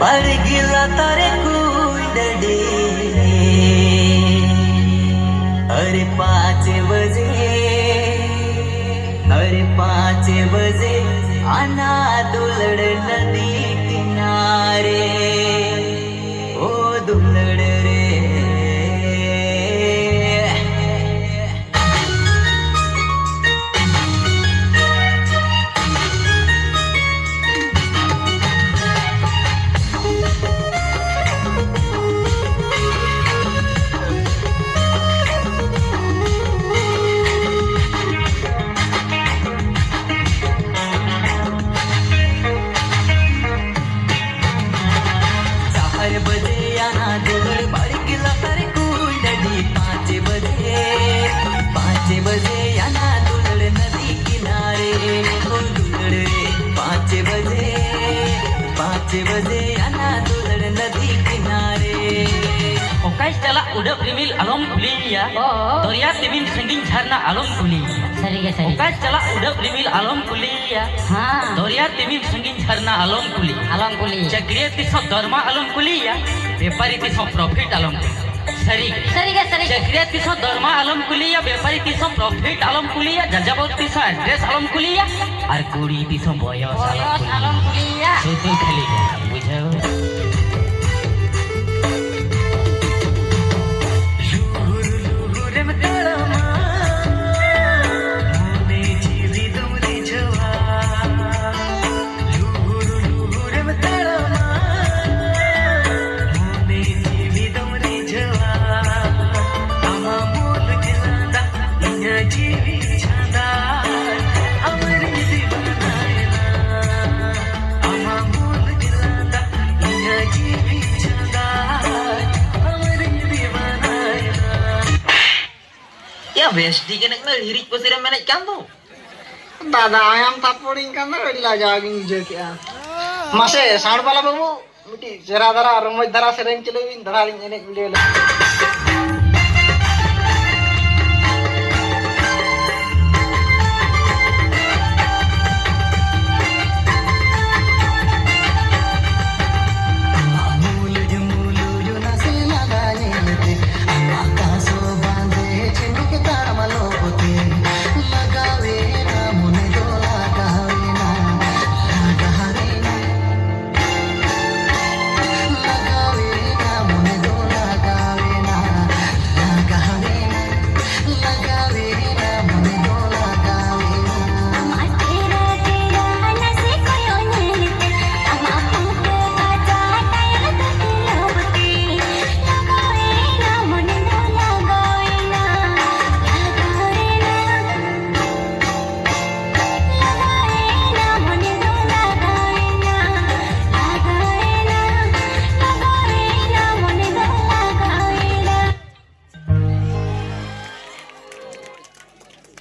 बारी गिला तारे कुंडडे अरे 5 बजे अरे 5 बजे आना दुलड़ नदी किनारे ओ दुलड़ रे दुलड़ बारी गिला तारे कुंडडी 5 बजे याना दुलड़ नदी किनारे ओ दुलड़ रे 5 बजे याना दुलड़ नदी किनारे ओकाय चला उड़प रिमिल आलम कुलिया दरिया तिमिन संगीन झरना आलम कुली सरिगे सरी ओकाय चला उड़प रिमिल आलम कुलिया हाँ दरिया तिमिन संगीन झरना आलम कुली आलम कुली चक्रिय तिसो धर्मा आलम कुलिया व्यापारी तिसो प्रॉफिट आलम सरी सरिगे सरी चक्रिय तिसो धर्मा आलम कुलिया व्यापारी तिसो प्रॉफिट आलम कुलिया जजाबत तिसो एड्रेस आलम कुलिया और कुड़ी तिसो बयस आलम कुलिया सुतुल खाली बुझाओ बेस्टी के नक हिरिक पसिरा मैंने क्या दो दादा आयाम थापोडिंग का ना वेला जागिंग जो क्या मासे साड़ वाला बाबू मिट्टी जरा दरा रमज दरा से रेंज चले धरा लिंग ने वीडियो